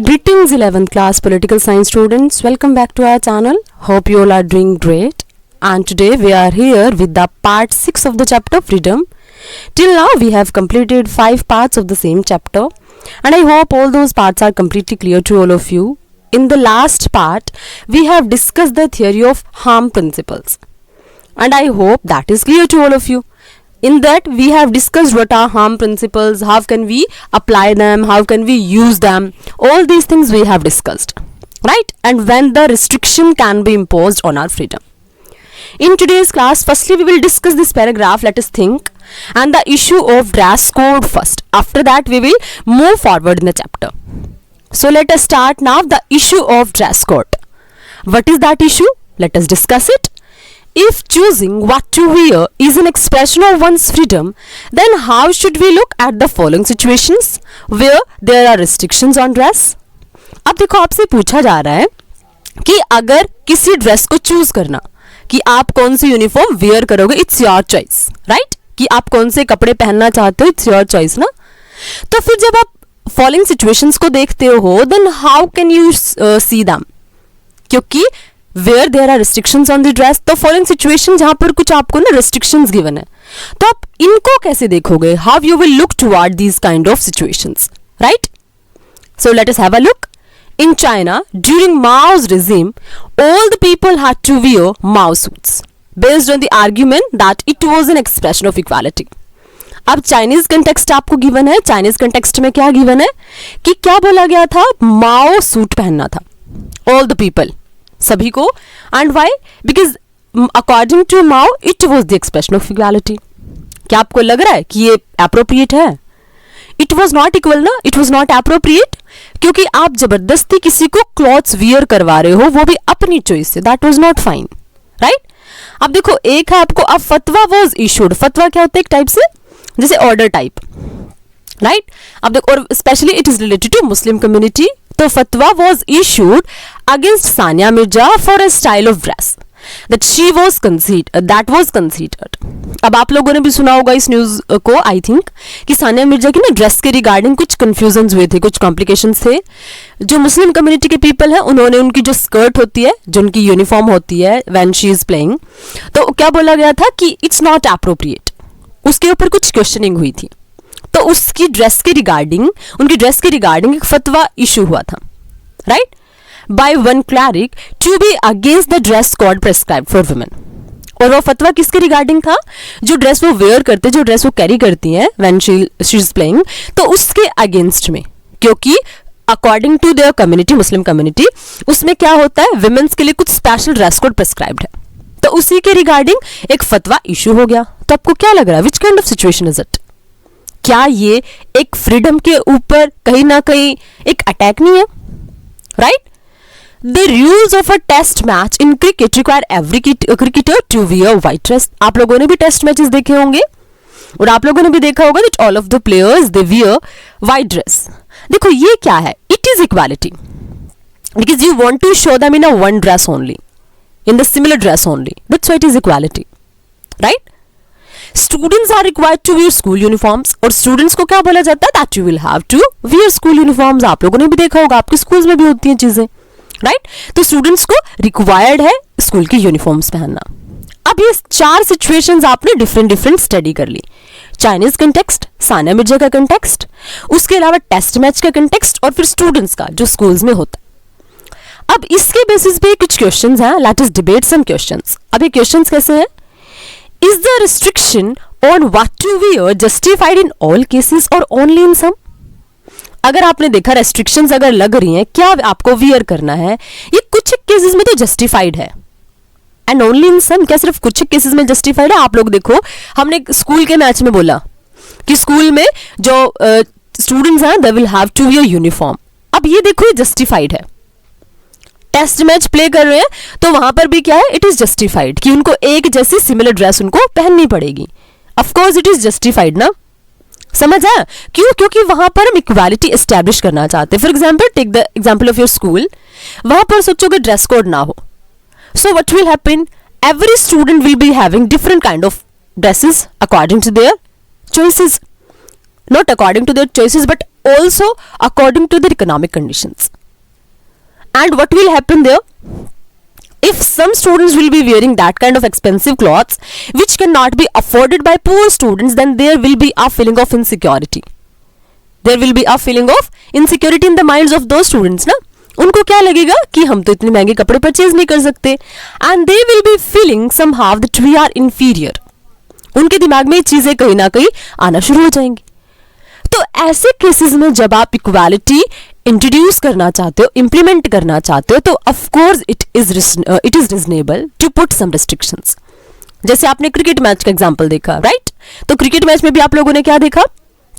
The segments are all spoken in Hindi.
Greetings 11th class political science students, welcome back to our channel. Hope you all are doing great, and today we are here with the part 6 of the chapter freedom. Till now we have completed 5 parts of the same chapter, and I hope all those parts are completely clear to all of you. In the last part we have discussed the theory of harm principles, and I hope that is clear to all of you. In that we have discussed what are harm principles, how can we apply them, how can we use them, all these things we have discussed, right? And when the restriction can be imposed on our freedom. In today's class, firstly we will discuss this paragraph, let us think, and the issue of dress code first. After that we will move forward in the chapter. So let us start now the issue of dress code. What is that issue? Let us discuss it. If choosing what to wear is an expression of one's freedom, then how should we look at the following situations where there are restrictions on dress? अब देखो, आपसे पूछा जा रहा है कि अगर किसी ड्रेस को चूज करना कि आप कौन सी यूनिफॉर्म वेयर करोगे, इट्स योर चॉइस, राइट? कि आप कौन से कपड़े पहनना चाहते हो, इट्स योर चॉइस ना. तो फिर जब आप फॉलोइंग सिचुएशंस को देखते हो, then how can you see them? क्योंकि where there are restrictions on the dress, तो फॉलोइंग सिचुएशन जहां पर कुछ आपको ना रिस्ट्रिक्शंस गिवन है, तो आप इनको कैसे देखोगे? How you will look toward these kind of situations, right? So let us have a look. In China, during Mao's regime, all the people had to wear Mao suits based on the argument that it was an expression of equality. अब चाइनीज कंटेक्स्ट आपको गिवन है. चाइनीज कंटेक्स्ट में क्या गिवन है कि क्या बोला गया था? माओ सूट पहनना था, ऑल द पीपल, सभी को. And why? Because according to Mao it was the expression of equality. क्या आपको लग रहा है कि ये अप्रोप्रिएट है? इट वॉज नॉट इक्वल ना, इट वॉज नॉट अप्रोप्रिएट, क्योंकि आप जबरदस्ती किसी को क्लॉथ्स वियर करवा रहे हो, वो भी अपनी चॉइस से. That was not fine, right? अब देखो, एक है आपको अब फतवा वॉज इशूड. फतवा क्या होता है? एक टाइप से जैसे ऑर्डर टाइप, राइट? अब देखो, और specially it is related to Muslim community. तो फतवा was issued against Sania Mirza for a style of dress that she was that was considered. अब आप लोगों ने भी सुना होगा इस न्यूज को, आई थिंक, कि सानिया मिर्जा की ना ड्रेस के रिगार्डिंग कुछ कंफ्यूजन हुए थे, कुछ कॉम्प्लिकेशंस थे. जो मुस्लिम कम्युनिटी के पीपल हैं, उन्होंने उनकी जो स्कर्ट होती है, जो उनकी यूनिफॉर्म होती है व्हेन शी इज प्लेइंग, तो क्या बोला गया था कि इट्स नॉट अप्रोप्रिएट. उसके ऊपर कुछ क्वेश्चनिंग हुई थी, तो उसकी ड्रेस के रिगार्डिंग, उनकी ड्रेस के रिगार्डिंग एक फतवा इशू हुआ था, right? by one cleric to be against the dress code prescribed for women. और वो फतवा किसके रिगार्डिंग था? जो ड्रेस वो वेयर करते, जो ड्रेस वो कैरी करती हैं when she is playing, तो उसके अगेंस्ट में, क्योंकि according to their community, Muslim community, उसमें क्या होता है, विमेंस के लिए कुछ स्पेशल ड्रेस कोड प्रिस्क्राइब्ड है, तो उसी के रिगार्डिंग एक फतवा इशू हो गया. तो आपको क्या लग रहा है, which kind of situation is it? क्या ये एक फ्रीडम के ऊपर कहीं ना कहीं एक अटैक नहीं है, right? The rules of a test match in cricket require every cricketer to wear white dress. आप लोगों ने भी टेस्ट मैचेस देखे होंगे और आप लोगों ने भी देखा होगा that all of the players they wear white dress. देखो, ये क्या है? It is equality because you want to show them in a one dress only, in the similar dress only. That's why it is equality, right? Students are required to wear school uniforms, और students को क्या बोला जाता है? That you will have to wear school uniforms. आप लोगों ने भी देखा होगा, आपके स्कूल्स में भी होती हैं चीजें, राइट? तो स्टूडेंट्स को रिक्वायर्ड है स्कूल की यूनिफॉर्म्स पहनना. अब ये 4 सिचुएशंस आपने डिफरेंट स्टडी कर ली. चाइनीज कंटेक्स्ट, सानिया मिर्जा का कंटेक्स्ट, उसके अलावा टेस्ट मैच का कंटेक्स्ट, और फिर स्टूडेंट्स का जो स्कूल्स में होता है. अब इसके बेसिस पे कुछ क्वेश्चंस हैं. Let us debate some questions. अब ये क्वेश्चंस कैसे हैं? Is the restriction on what to wear justified in all cases और ओनली इन सम? अगर आपने देखा रेस्ट्रिक्शंस अगर लग रही हैं, क्या आपको वियर करना है, ये कुछ केसेस में तो जस्टिफाइड है, एंड ओनली इन सम. क्या सिर्फ कुछ केसेस में जस्टिफाइड है? आप लोग देखो, हमने स्कूल के मैच में बोला कि स्कूल में जो स्टूडेंट्स हैं they will have to wear uniform. अब ये देखो, ये जस्टिफाइड है. टेस्ट मैच प्ले कर रहे हैं तो वहां पर भी क्या है? इट इज जस्टिफाइड कि उनको एक जैसी सिमिलर ड्रेस उनको पहननी पड़ेगी. ऑफकोर्स इट इज जस्टिफाइड ना. समझ आया? क्यों? क्योंकि वहां पर हम इक्वालिटी एस्टैब्लिश करना चाहते हैं. For example, take the example of your school. वहां पर सोचोगे ड्रेस कोड ना हो, so what will happen? Every student will be having different kind of dresses according to their choices. Not according to their choices but also according to their economic conditions. And what will happen there? If some students will be wearing that kind of expensive clothes which cannot be afforded by poor students, then there will be a feeling of insecurity. There will be a feeling of insecurity in the minds of those students ना. उनको क्या लगेगा कि हम तो इतने महंगे कपड़े परचेज नहीं कर सकते, and they will be feeling somehow that we are inferior. उनके दिमाग में ये चीजें कहीं ना कहीं आना शुरू हो जाएंगी. तो ऐसे केसेस में जब आप इक्वालिटी इंट्रोड्यूस करना चाहते हो, इंप्लीमेंट करना चाहते हो, तो of course it is reasonable to put some restrictions. जैसे आपने क्रिकेट मैच का एग्जांपल देखा, राइट? तो क्रिकेट मैच में भी आप लोगों ने क्या देखा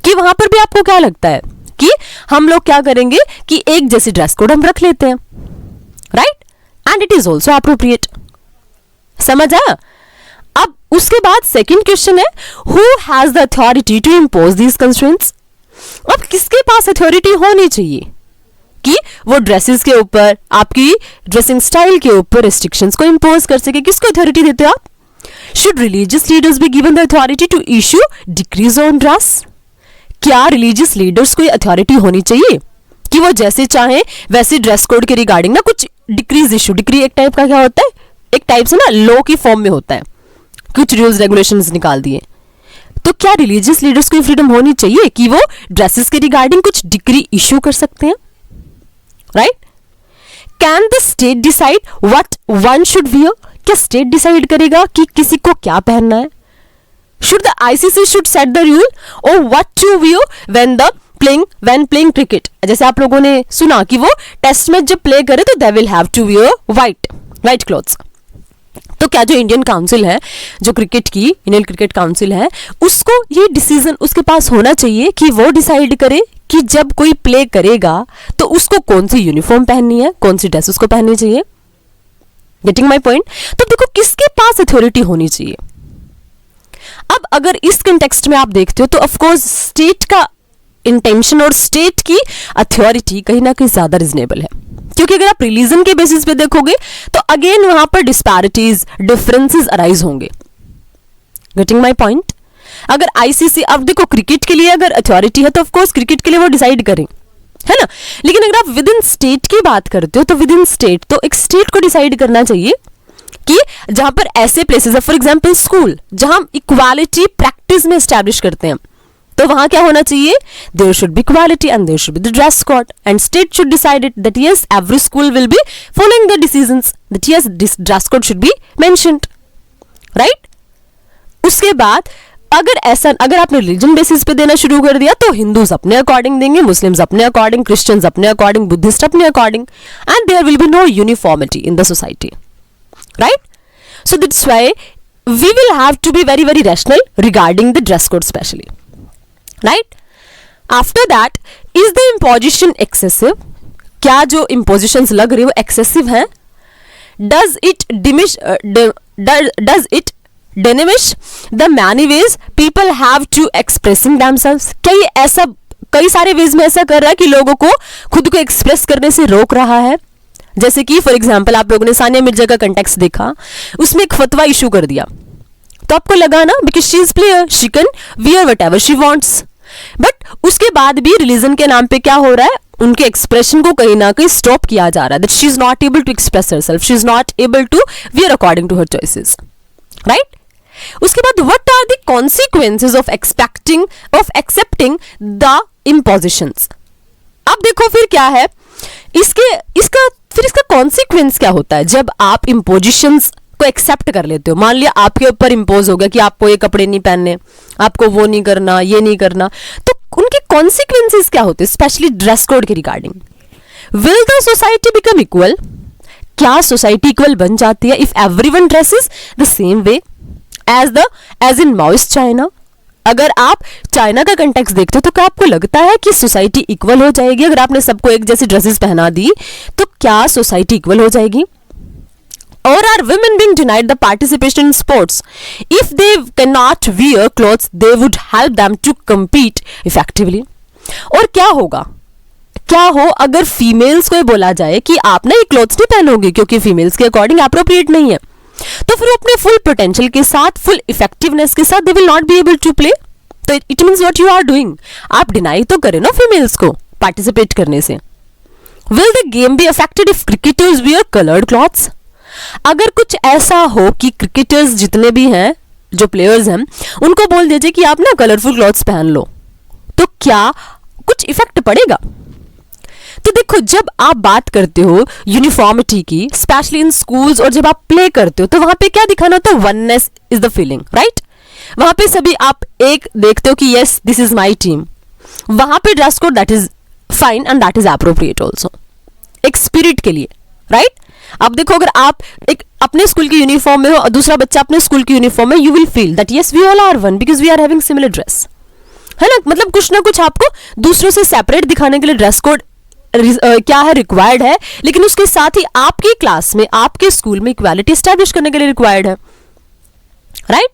कि वहां पर भी आपको क्या लगता है कि हम लोग क्या करेंगे कि एक जैसी ड्रेस कोड हम रख लेते हैं, right? And it is also appropriate. समझ आया? अब उसके बाद सेकंड क्वेश्चन है, who has the authority to impose these constraints? अब किसके पास अथॉरिटी होनी चाहिए कि वो ड्रेसेस के ऊपर, आपकी ड्रेसिंग स्टाइल के ऊपर रिस्ट्रिक्शंस को इंपोज कर सके? किसको अथॉरिटी देते हो आप? Should religious leaders be given the authority to issue decrees on dress? क्या रिलीजियस लीडर्स को अथॉरिटी होनी चाहिए कि वो जैसे चाहे वैसे ड्रेस कोड के रिगार्डिंग ना कुछ डिक्रीज इशू? डिक्री एक टाइप का क्या होता है, एक टाइप से ना लॉ की फॉर्म में होता है, कुछ रूल्स रेगुलेशंस निकाल दिए. तो क्या रिलीजियस लीडर्स को फ्रीडम होनी चाहिए कि वो ड्रेसेस के रिगार्डिंग कुछ डिक्री इशू कर सकते हैं, right? Can the state decide what one should wear? क्या स्टेट डिसाइड करेगा कि किसी को क्या पहनना है? Should the ICC should set the rule or what to wear when playing cricket? जैसे आप लोगों ने सुना कि वो टेस्ट मैच जब प्ले करे तो they will have to wear white clothes. तो क्या जो इंडियन काउंसिल है, जो इंडियन क्रिकेट काउंसिल है, उसको ये डिसीजन उसके पास होना चाहिए कि वो डिसाइड करे कि जब कोई प्ले करेगा तो उसको कौन सी यूनिफॉर्म पहननी है, कौन सी ड्रेस उसको पहननी चाहिए. Getting my point? तो देखो किसके पास अथॉरिटी होनी चाहिए. अब अगर इस कंटेक्स्ट में आप देखते हो तो ऑफ कोर्स स्टेट का इंटेंशन और स्टेट की अथॉरिटी कहीं ना कहीं ज्यादा रिजनेबल है, क्योंकि अगर आप रिलीजन के बेसिस पे देखोगे तो अगेन वहां पर डिस्पैरिटीज, डिफरेंसेस अराइज होंगे. Getting my point? अगर आईसीसी, अब देखो क्रिकेट के लिए अगर अथॉरिटी है तो ऑफ कोर्स क्रिकेट के लिए वो डिसाइड करें, है ना? लेकिन अगर आप विद इन स्टेट की बात करते हो तो विद इन स्टेट तो एक स्टेट को डिसाइड करना चाहिए कि जहां पर ऐसे प्लेसेस है, फॉर एग्जांपल स्कूल, जहां हम इक्वालिटी प्रैक्टिस में एस्टैब्लिश करते हैं, तो वहां क्या होना चाहिए? There should be equality and there should be the dress code, and state should decide it that yes every school will be following the decisions that yes this dress code should be mentioned, right? उसके बाद अगर आपने रिलीजन बेसिस पे देना शुरू कर दिया तो हिंदूज अपने अकॉर्डिंग देंगे, मुस्लिम्स अपने अकॉर्डिंग, क्रिश्चियंस अपने अकॉर्डिंग, बुद्धिस्ट अपने according, and there will be no uniformity in the society. Right? So that's why we will have to be very, very rational regarding the dress code especially. Right? After that, is the imposition excessive? क्या जो impositions लग रही है वो excessive है? Does it diminish the many ways people have to expressing themselves? क्या ये ऐसा कई सारे ways में ऐसा कर रहा है कि लोगों को खुद को एक्सप्रेस करने से रोक रहा है? जैसे कि फॉर एग्जाम्पल आप लोगों ने सानिया मिर्जा का कंटेक्स्ट देखा, उसमें एक फतवा इशू कर दिया तो आपको लगा ना because she is player she can wear whatever she wants, but उसके बाद भी रिलीजन के नाम पे क्या हो रहा है, उनके एक्सप्रेशन को कहीं ना कहीं स्टॉप किया जा रहा है, that she is not able to express herself, she is not able to wear according to her choices, right? उसके बाद what are the consequences of accepting the impositions? अब देखो फिर क्या है इसका कॉन्सिक्वेंस क्या होता है जब आप इम्पोजिशंस को एक्सेप्ट कर लेते हो. मान लिया आपके ऊपर इम्पोज हो गया कि आपको ये कपड़े नहीं पहनने, आपको वो नहीं करना, ये नहीं करना, तो उनके कॉन्सिक्वेंसेस क्या होते हैं, स्पेशली ड्रेस कोड के regarding? Will the society become equal? क्या सोसाइटी इक्वल बन जाती है if everyone dresses the same way as in Maoist China? अगर आप चाइना का कंटेक्स्ट देखते हो तो क्या आपको लगता है कि सोसाइटी इक्वल हो जाएगी? अगर आपने सबको एक जैसी ड्रेसेस पहना दी तो क्या सोसाइटी इक्वल हो जाएगी? Or are women being denied the participation in sports? If they cannot wear clothes, they would help them to compete effectively. और क्या हो अगर फीमेल्स को ये बोला जाए कि आप ना ये क्लोथ्स नहीं पहनोगे क्योंकि फीमेल्स के अकॉर्डिंग अप्रोप्रिएट नहीं है, तो फिर वो अपने फुल पोटेंशियल के साथ, फुल इफेक्टिवनेस के साथ they will not be able to play. तो it means what you are doing, आप डिनाई तो करें ना फीमेल्स को पार्टिसिपेट करने से। Will the game be affected if cricketers wear coloured clothes? अगर कुछ ऐसा हो कि क्रिकेटर्स जितने भी हैं, जो प्लेयर्स हैं, उनको बोल दीजिए कि आप ना कलरफुल क्लॉथ्स पहन लो, तो क्या कुछ इफेक्ट पड़ेगा? तो देखो, जब आप बात करते हो यूनिफॉर्मिटी की, स्पेशली इन स्कूल्स, और जब आप प्ले करते हो, तो वहां पे क्या दिखाना होता है? Oneness is the feeling, right? वहां पे सभी आप एक देखते हो कि yes this is my team. वहां पे dress code that is fine and that is appropriate also, एक स्पिरिट के लिए, राइट? अब देखो, अगर आप एक अपने स्कूल की यूनिफॉर्म में हो और दूसरा बच्चा अपने स्कूल की यूनिफॉर्म में, you will feel that yes we all are one because we are having similar dress, है ना? मतलब कुछ ना कुछ आपको दूसरों से सेपरेट दिखाने के लिए ड्रेस कोड क्या है, रिक्वायर्ड है, लेकिन उसके साथ ही आपकी क्लास में, आपके स्कूल में इक्वालिटी स्टैब्लिश करने के लिए रिक्वायर्ड है, right?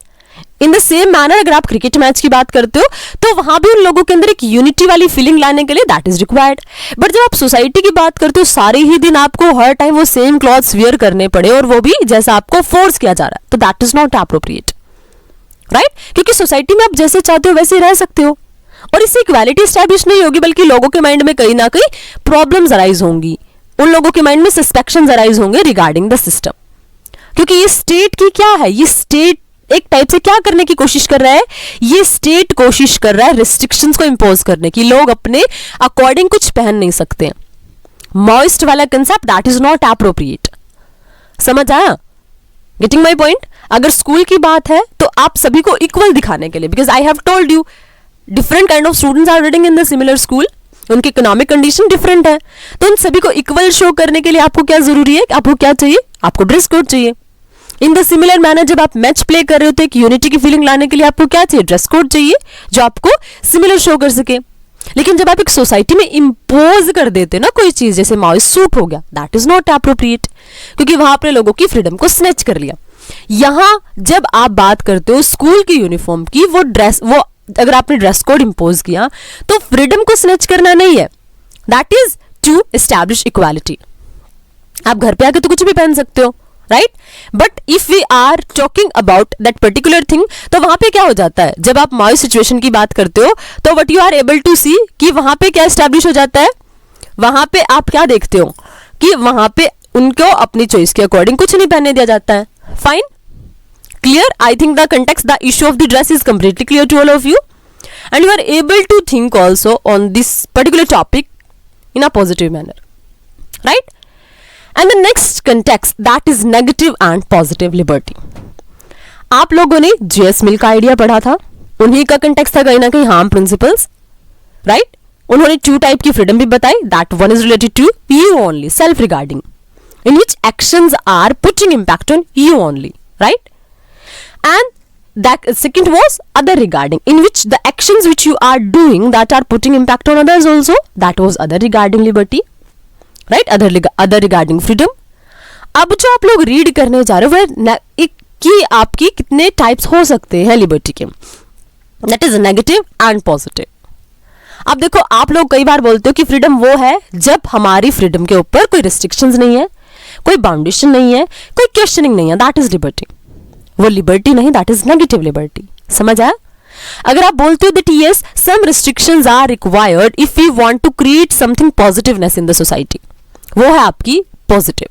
In the same manner अगर आप क्रिकेट मैच की बात करते हो, तो वहां भी उन लोगों के अंदर एक यूनिटी वाली फीलिंग लाने के लिए दैट इज रिक्वायर्ड। बट जब आप सोसाइटी की बात करते हो, सारे ही दिन आपको हर टाइम वो सेम क्लॉथ्स वियर करने पड़े, और वो भी जैसा आपको फोर्स किया जा रहा है, तो that is not appropriate, right? क्योंकि सोसाइटी में आप जैसे चाहते हो वैसे रह सकते हो, और इससे इक्वालिटी स्टैब्लिश नहीं होगी, बल्कि लोगों के माइंड में कहीं ना कहीं प्रॉब्लम्स अराइज होंगी, उन लोगों के माइंड में सस्पेक्शंस अराइज होंगे रिगार्डिंग द सिस्टम। क्योंकि ये स्टेट की क्या है, ये स्टेट एक टाइप से क्या करने की कोशिश कर रहा है, ये स्टेट कोशिश कर रहा है रिस्ट्रिक्शंस को इंपोज करने की, लोग अपने अकॉर्डिंग कुछ पहन नहीं सकते। मॉइस्ट वाला concept that is not appropriate, समझ आया? Getting my point? अगर स्कूल की बात है तो आप सभी को इक्वल दिखाने के लिए, because I have told you different kind of students are reading in the similar school, उनकी इकोनॉमिक कंडीशन डिफरेंट है, तो उन सभी को इक्वल शो करने के लिए आपको क्या जरूरी है, आपको क्या चाहिए? आपको ड्रेस कोड चाहिए। इन द सिमिलर मैनर जब आप मैच प्ले कर रहे हो, तो एक यूनिटी की फीलिंग लाने के लिए आपको क्या चाहिए? ड्रेस कोड चाहिए, जो आपको सिमिलर शो कर सके। लेकिन जब आप एक सोसाइटी में इंपोज कर देते ना कोई चीज, जैसे माओइस्ट सूट हो गया, दैट इज नॉट एप्रोप्रिएट, क्योंकि वहां आपने लोगों की फ्रीडम को स्नैच कर लिया। यहां जब आप बात करते हो स्कूल की यूनिफॉर्म की, वो ड्रेस, वो अगर आपने ड्रेस कोड इंपोज किया, तो फ्रीडम को स्नैच करना नहीं है, that is to establish equality. आप घर पे आके तो कुछ भी पहन सकते हो, right? But if we are talking about that particular thing, तो वहां पे क्या हो जाता है, जब आप माओ सिचुएशन की बात करते हो, तो what you are able to see कि वहां पे क्या एस्टैब्लिश हो जाता है, वहां पे आप क्या देखते हो कि वहां पे उनको अपनी चॉइस के अकॉर्डिंग कुछ नहीं पहनने दिया जाता है। Fine, clear? I think the context, the issue of the dress is completely clear to all of you, and you are able to think also on this particular topic in a positive manner, right? And the next context, that is negative and positive liberty. आप लोगों ने जेएस मिल का आइडिया पढ़ा था, उन्हीं का कंटेक्स्ट था कहीं ना कहीं हार्म प्रिंसिपल्स, राइट? उन्होंने 2 टाइप की फ्रीडम भी बताई, that one is related to you only, self regarding, in which actions are putting impact on you only, right? And that second was other regarding, in which the actions which you are doing that are putting impact on others also, that was other regarding liberty, right? other regarding freedom. अब जो आप लोग रीड करने जा रहे हो वह कि आपकी कितने टाइप्स हो सकते हैं लिबर्टी के, that is negative and positive. अब देखो, आप लोग कई बार बोलते हो कि फ्रीडम वो है जब हमारी फ्रीडम के ऊपर कोई रिस्ट्रिक्शंस नहीं है, कोई बाउंडेशन नहीं है, कोई क्वेश्चनिंग नहीं है, दैट इज लिबर्टी। वो लिबर्टी नहीं, दैट इज नेगेटिव लिबर्टी। समझ आया? अगर आप बोलते हो that yes some restrictions are required if you want to create something positiveness in the society, वो है आपकी positive,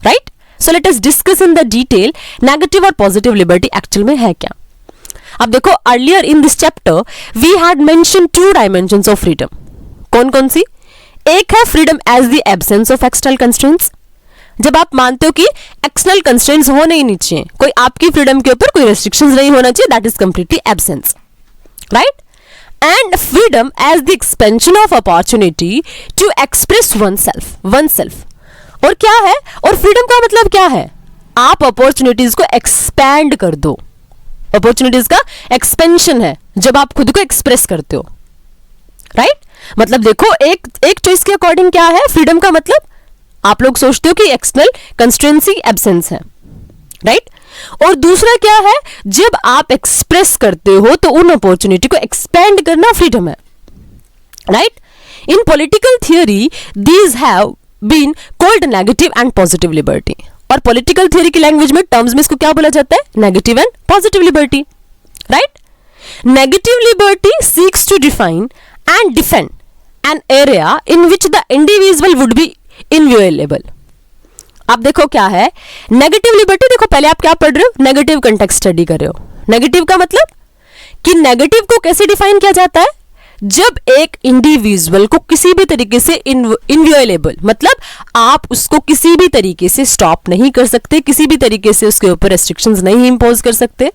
right? So let us discuss in the detail negative और पॉजिटिव लिबर्टी एक्चुअल में है क्या। अब देखो, earlier in this chapter we had mention 2 dimensions of freedom. कौन कौन सी? एक है freedom as the absence of external constraints, जब आप मानते हो कि एक्सटर्नल कंस्ट्रेंट्स होने ही नहीं चाहिए, कोई आपकी फ्रीडम के ऊपर कोई रेस्ट्रिक्शंस नहीं होना चाहिए, that is completely absence, right? And freedom as the expansion of opportunity to express one self. और क्या है, और फ्रीडम का मतलब क्या है? आप अपॉर्चुनिटीज को एक्सपैंड कर दो, अपॉर्चुनिटीज का एक्सपेंशन है जब आप खुद को एक्सप्रेस करते हो, राइट? मतलब देखो, एक चॉइस के अकॉर्डिंग क्या है फ्रीडम का मतलब, आप लोग सोचते हो कि एक्सटर्नल कंस्ट्रेंसी एब्सेंस है, राइट? और दूसरा क्या है, जब आप एक्सप्रेस करते हो तो उन अपॉर्चुनिटी को एक्सपेंड करना फ्रीडम है, right? In political theory these have been called negative and positive liberty, और पॉलिटिकल थियोरी की लैंग्वेज में टर्म्स में इसको क्या बोला जाता है? Negative and positive liberty, right? Negative liberty seeks to define and defend an area in which the individual would be inviolable. अब देखो क्या है नेगेटिव लिबर्टी. देखो पहले आप क्या पढ़ रहे हो, नेगेटिव कंटेक्स्ट स्टडी कर रहे हो. नेगेटिव का मतलब कि नेगेटिव को कैसे डिफाइन किया जाता है, जब एक इंडिविजुअल को किसी भी तरीके से इनवियोलेबल, मतलब आप उसको किसी भी तरीके से स्टॉप नहीं कर सकते, किसी भी तरीके से उसके ऊपर रेस्ट्रिक्शंस नहीं इंपोज कर सकते.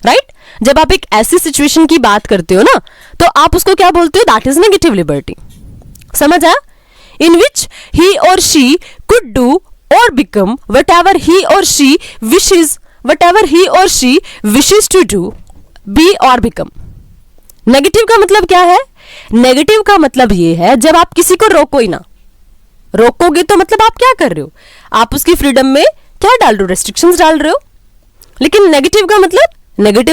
राइट जब आप एक ऐसी सिचुएशन की बात करते हो ना, तो आप उसको क्या बोलते हो, दैट इज नेगेटिव लिबर्टी. समझ आया? इन विच ही और she could do or become whatever he or she wishes to do, be or become. Negative का मतलब क्या है? नेगेटिव का मतलब ये है जब आप किसी को रोको ही ना. रोकोगे तो मतलब आप क्या कर रहे हो, आप उसकी फ्रीडम में क्या डाल रहे हो, रेस्ट्रिक्शंस डाल रहे हो. लेकिन नेगेटिव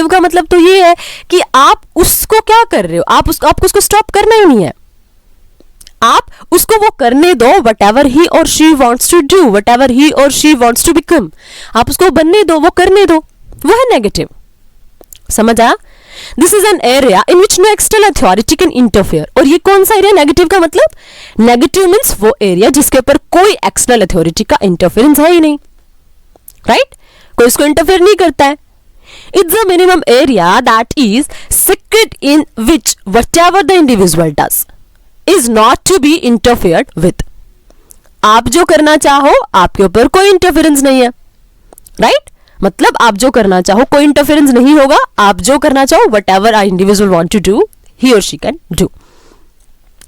का मतलब तो ये है कि आप उसको क्या कर रहे हो, आपको उसको स्टॉप करना ही नहीं है, आप उसको वो करने दो. whatever he or she wants to do, whatever he or she wants to become, आप उसको बनने दो, वो करने दो, वो है नेगेटिव. समझ आया? This is an area in which no external authority can interfere. और ये कौन सा एरिया नेगेटिव का मतलब? नेगेटिव मीन्स वो एरिया जिसके ऊपर कोई एक्सटर्नल अथॉरिटी का इंटरफेरेंस है ही नहीं. राइट कोई उसको इंटरफेयर नहीं करता है. It's a minimum area that is secret in which whatever the individual does is not to be interfered with. आप जो करना चाहो आपके ऊपर कोई इंटरफेरेंस नहीं है. राइट मतलब आप जो करना चाहो कोई इंटरफेरेंस नहीं होगा. आप जो करना चाहो whatever an individual want to do, he or she can do.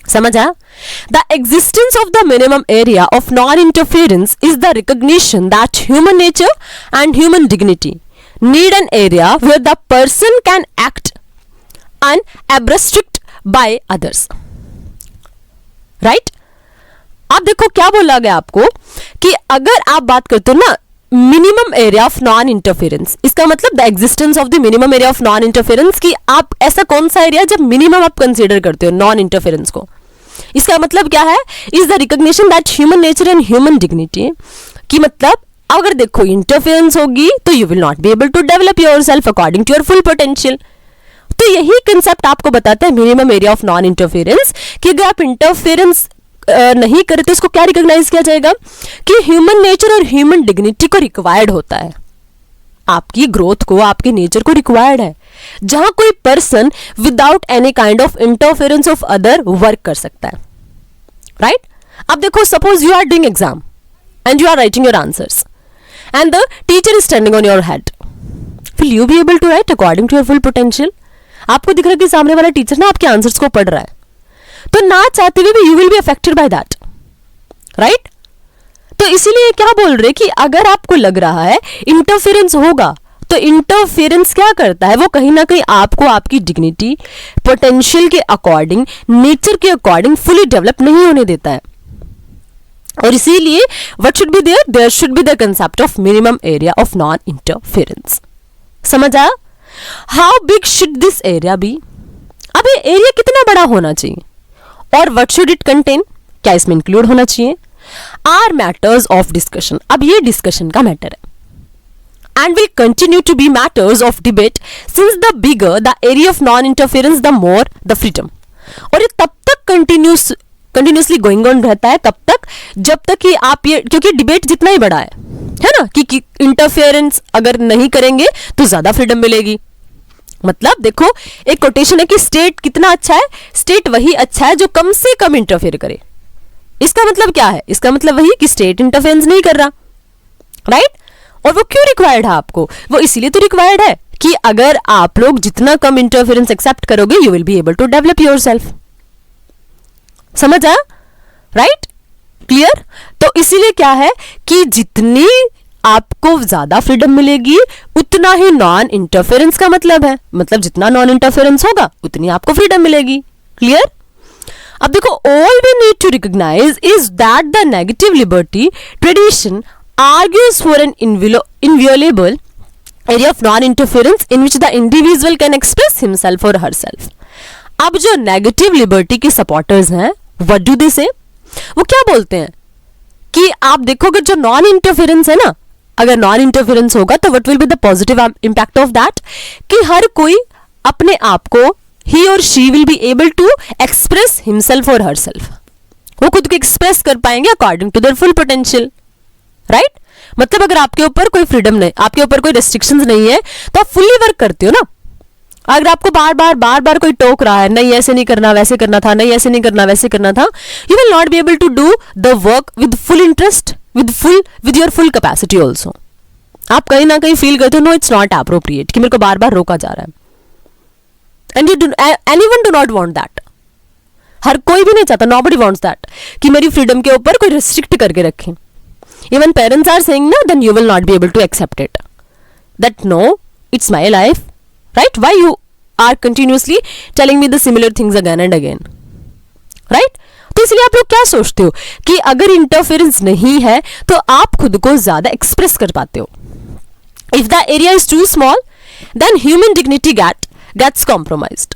समझ आया? The existence of the minimum area of non-interference is the recognition that human nature and human dignity need an area where the person can act unobstructed by others. Right अब देखो क्या बोला गया आपको कि अगर आप बात करते हो ना minimum area of non interference, इसका मतलब the existence of the minimum area of non interference, कि आप ऐसा कौन सा एरिया जब मिनिमम आप कंसीडर करते हो नॉन इंटरफेरेंस को. इसका मतलब क्या है, is the recognition that human nature and human dignity, कि मतलब अगर देखो इंटरफेरेंस होगी तो you will not be able to develop yourself according to your full potential. तो यही कंसेप्ट आपको बताता है minimum area of non interference, कि अगर आप इंटरफेरेंस नहीं करे तो इसको क्या रिकॉग्नाइज किया जाएगा कि ह्यूमन नेचर और ह्यूमन डिग्निटी को रिक्वायर्ड होता है, आपकी ग्रोथ को, आपके नेचर को रिक्वायर्ड है, जहां कोई person without any kind of interference of other work कर सकता है. राइट अब देखो suppose you are doing exam and you are writing your answers and the teacher is standing on your head, will you be able to write according to your full potential? आपको दिख रहा है कि सामने वाला टीचर ना आपके आंसर्स को पढ़ रहा है, तो ना चाहते हुए भी you will be affected by that. Right तो इसीलिए क्या बोल रहे कि अगर आपको लग रहा है इंटरफेरेंस होगा, तो इंटरफेरेंस क्या करता है, वो कहीं ना कहीं आपको आपकी डिग्निटी पोटेंशियल के अकॉर्डिंग, नेचर के अकॉर्डिंग फुली डेवलप नहीं होने देता है. और इसीलिए what should be there should be the concept of minimum area of non interference. समझ आया? How big should this area be, अब ये एरिया कितना बड़ा होना चाहिए, और व्हाट शुड इट कंटेन, क्या इसमें इंक्लूड होना चाहिए, आर मैटर्स ऑफ डिस्कशन. अब ये डिस्कशन का मैटर है and will continue to be matters of debate since the bigger the area of non interference the more the freedom. और ये तब तक कंटिन्यूसली गोइंग ऑन रहता है, तब तक जब तक कि आप ये, क्योंकि डिबेट जितना ही बड़ा है ना, कि इंटरफेरेंस अगर नहीं करेंगे तो ज्यादा फ्रीडम मिलेगी. मतलब देखो एक कोटेशन है कि स्टेट कितना अच्छा है, स्टेट वही अच्छा है जो कम से कम इंटरफेयर करे. इसका मतलब क्या है, इसका मतलब वही कि स्टेट इंटरफेरेंस नहीं कर रहा. राइट और वो क्यों रिक्वायर्ड है आपको, वो इसीलिए तो रिक्वायर्ड है कि अगर आप लोग जितना कम इंटरफेरेंस एक्सेप्ट करोगे you will be able to develop yourself. समझ आया? Right clear? तो इसीलिए क्या है कि जितनी आपको ज्यादा फ्रीडम मिलेगी उतना ही नॉन इंटरफेरेंस का मतलब है, मतलब जितना नॉन इंटरफेरेंस होगा उतनी आपको फ्रीडम मिलेगी. क्लियर? अब देखो all we need to recognize is that the negative liberty tradition argues for an inviolable area of non-interference in which the individual can express himself or herself. अब जो नेगेटिव लिबर्टी के सपोर्टर्स हैं what do they say? वो क्या बोलते हैं कि आप देखोगे जो नॉन इंटरफेरेंस है ना, अगर नॉन इंटरफेरेंस होगा तो what will be the positive impact of that, कि हर कोई अपने आप को he or she will be able to express himself or herself. वो खुद को एक्सप्रेस कर पाएंगे according to their full potential, right? मतलब अगर आपके ऊपर कोई फ्रीडम नहीं, आपके ऊपर कोई रेस्ट्रिक्शंस नहीं है, तो आप फुल्ली वर्क करते हो ना. अगर आपको बार बार कोई टोक रहा है, नहीं ऐसे नहीं करना वैसे करना था, नहीं ऐसे नहीं करना वैसे करना था, you will not be able to do the work with full interest, with your full capacity also. आप कहीं ना कहीं फील करते हो नो इट्स नॉट अप्रोप्रिएट, कि मेरे को बार बार रोका जा रहा है. And anyone do not want that. हर कोई भी नहीं चाहता, नोबडी वांट्स दैट, कि मेरी फ्रीडम के ऊपर कोई रिस्ट्रिक्ट करके रखें. इवन पेरेंट्स आर सेइंग ना, then you will not be able to accept it, that no it's my life, right? Why you are continuously telling me the similar things again and again, right? तो इसलिए आप लोग क्या सोचते हो कि अगर इंटरफेरेंस नहीं है तो आप खुद को ज्यादा एक्सप्रेस कर पाते हो. If the area is too small then human dignity gets compromised.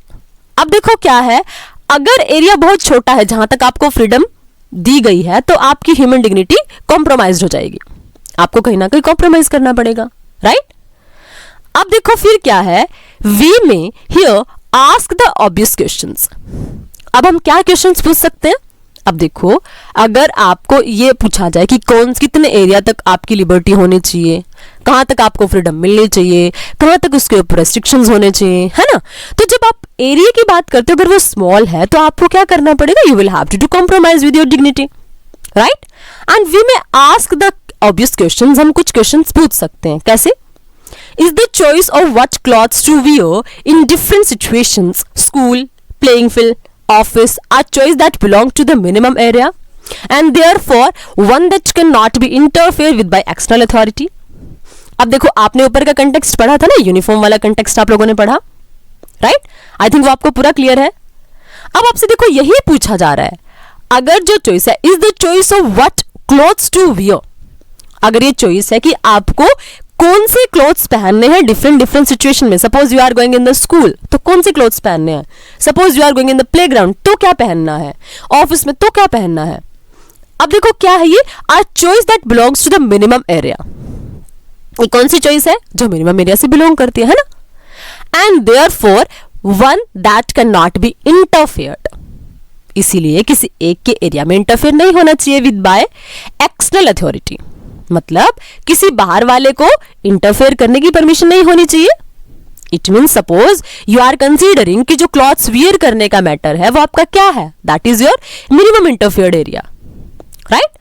अब देखो क्या है, अगर एरिया बहुत छोटा है जहां तक आपको फ्रीडम दी गई है, तो आपकी ह्यूमन डिग्निटी कॉम्प्रोमाइज हो जाएगी. आपको कहीं ना कहीं कॉम्प्रोमाइज करना पड़ेगा, राइट? अब देखो फिर क्या है, वी में here ask the obvious questions. अब हम क्या क्वेश्चंस पूछ सकते हैं? अब देखो, अगर आपको ये पूछा जाए कि कितने एरिया तक आपकी लिबर्टी होनी चाहिए, कहां तक आपको फ्रीडम मिलनी चाहिए, कहां तक उसके ऊपर रेस्ट्रिक्शंस होने चाहिए, है ना? तो जब आप एरिया की बात करते हो, अगर वो स्मॉल है तो आपको क्या करना पड़ेगा? You will have to compromise with your dignity, right? And we may ask the obvious questions. हम कुछ क्वेश्चंस पूछ सकते हैं. कैसे? Is the choice of what clothes to wear in different situations, school, playing field, office, are choice that belong to the minimum area and therefore one that cannot be interfered with by external authority. अब देखो, आपने ऊपर का कंटेक्स्ट पढ़ा था ना, यूनिफॉर्म वाला कंटेक्स्ट आप लोगों ने पढ़ा, राइट? आई थिंक वो आपको पूरा क्लियर है. अब आपसे देखो यही पूछा जा रहा है, अगर जो चॉइस है, is the choice of what clothes to wear. अगर ये चॉइस है कि आपको कौन से क्लोथ्स पहनने हैं डिफरेंट सिचुएशन में. Suppose you are going in the school, तो कौन से क्लोथ्स पहनने हैं. Suppose you are going in the playground, तो क्या पहनना है. ऑफिस में तो क्या पहनना है. अब देखो क्या है ये, are choice that belongs to the minimum area. ये कौन सी चॉइस है? जो मिनिमम एरिया से बिलोंग करती है ना. And therefore one that can not be interfered. इसीलिए किसी एक के एरिया में इंटरफेयर नहीं होना चाहिए विद बाय एक्सटर्नल अथॉरिटी. मतलब किसी बाहर वाले को इंटरफेयर करने की परमिशन नहीं होनी चाहिए. It mean suppose you are considering कि जो क्लॉथ्स वियर करने का मैटर है वो आपका क्या है, that is your minimum interfered area, right?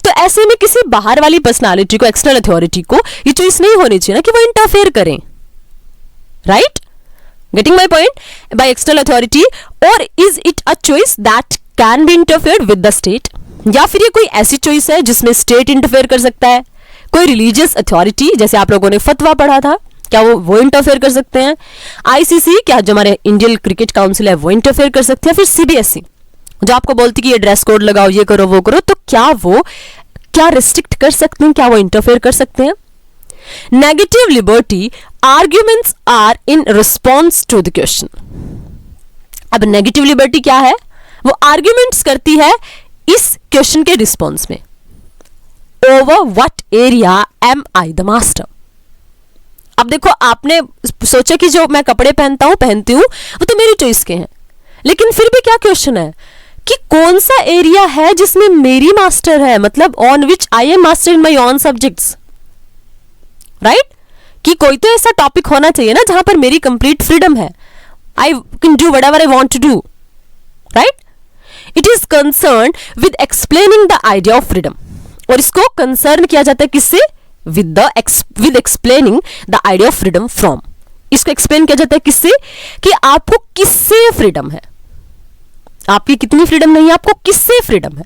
तो ऐसे में किसी बाहर वाली पर्सनालिटी को, एक्सटर्नल अथॉरिटी को ये चॉइस नहीं होनी चाहिए ना कि वो इंटरफेयर करें, right? Getting my point? By external authority, और is it a choice that can be interfered with the state. या फिर ये कोई ऐसी चॉइस है जिसमें स्टेट इंटरफेयर कर सकता है. कोई रिलीजियस अथॉरिटी, जैसे आप लोगों ने फतवा पढ़ा था, क्या वो इंटरफेयर कर सकते हैं. आईसीसी, क्या जो हमारे इंडियन क्रिकेट काउंसिल है, वो इंटरफेयर कर सकते हैं. फिर सीबीएसई जो आपको बोलती कि ये ड्रेस कोड लगाओ, ये करो वो करो, तो क्या रिस्ट्रिक्ट कर सकते हैं, क्या वो इंटरफेयर कर सकते हैं. Negative liberty arguments are in response to the question. अब नेगेटिव लिबर्टी क्या है? वो आर्ग्यूमेंट्स करती है इस क्वेश्चन के रिस्पॉन्स में. Over what area am I the master. अब देखो, आपने सोचा कि जो मैं कपड़े पहनती हूं वो तो मेरी चॉइस के हैं, लेकिन फिर भी क्या क्वेश्चन है कि कौन सा एरिया है जिसमें मेरी मास्टर है, मतलब on which I am master in my on subjects, right? कि कोई तो ऐसा टॉपिक होना चाहिए ना जहां पर मेरी कंप्लीट फ्रीडम है. I can do whatever I want to do, right? It is concern with explaining the idea of freedom. और इसको कंसर्न किया जाता है किससे? With explaining the idea of freedom from. इसको एक्सप्लेन किया जाता है किससे? कि आपको किससे फ्रीडम है, आपकी कितनी फ्रीडम नहीं है, आपको किससे फ्रीडम है,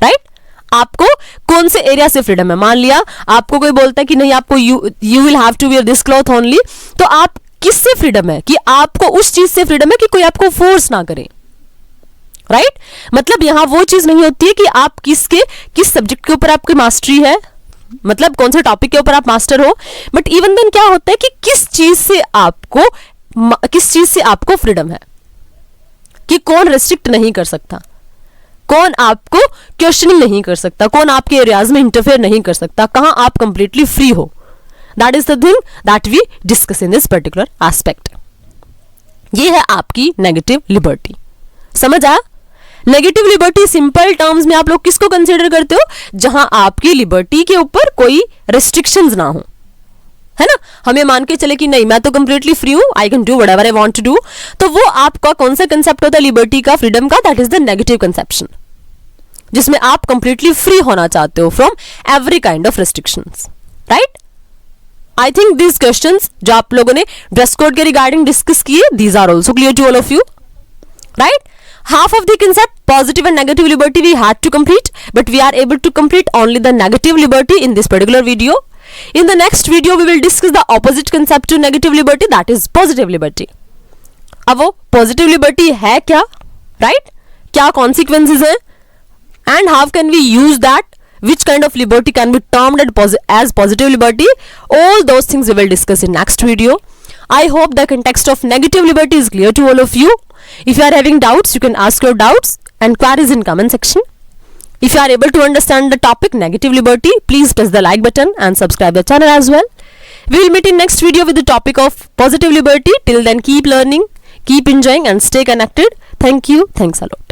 राइट? आपको कौन से एरिया से फ्रीडम है. मान लिया आपको कोई बोलता है कि नहीं, आपको you will have to wear this cloth only, तो आप किससे फ्रीडम है? कि आपको उस चीज से फ्रीडम है कि कोई आपको फोर्स ना करे, राइट? मतलब यहां वो चीज नहीं होती है कि आप किस सब्जेक्ट के ऊपर आपकी मास्टरी है, मतलब कौन से टॉपिक के ऊपर आप मास्टर हो, बट इवन देन क्या होता है कि किस चीज से आपको फ्रीडम है, कि कौन रेस्ट्रिक्ट नहीं कर सकता, कौन आपको क्वेश्चनिंग नहीं कर सकता, कौन आपके एरियाज में इंटरफेयर नहीं कर सकता, कहां आप कंप्लीटली फ्री हो. That is the thing that we discuss in this particular aspect. ये है आपकी नेगेटिव लिबर्टी। समझ आया? नेगेटिव लिबर्टी सिंपल टर्म्स में आप लोग किसको कंसीडर करते हो? जहां आपकी लिबर्टी के ऊपर कोई रेस्ट्रिक्शंस ना हो, है ना। हमें मान के चले कि नहीं मैं तो कंप्लीटली फ्री हूं, I can do whatever I want to do, तो वो आपका कौन सा कंसेप्ट होता है लिबर्टी का, फ्रीडम का? That is the negative conception, जिसमें आप कंप्लीटली फ्री होना चाहते हो from every kind of restrictions, right. I think these questions जो आप लोगों ने ड्रेस कोड के रिगार्डिंग डिस्कस किए, these are also clear to all of you, right. Half of the concept positive and negative liberty we had to complete, but we are able to complete only the negative liberty in this particular video. In the next video we will discuss the opposite concept to negative liberty, that is positive liberty. अब वो positive liberty है क्या, right? क्या consequences हैं, and how can we use that? Which kind of liberty can be termed as positive liberty? All those things we will discuss in next video. I hope the context of negative liberty is clear to all of you. If you are having doubts, you can ask your doubts and queries in comment section. If you are able to understand the topic negative liberty, please press the like button and subscribe the channel as well. We will meet in next video with the topic of positive liberty. Till then, keep learning, keep enjoying and stay connected. Thank you. Thanks a lot.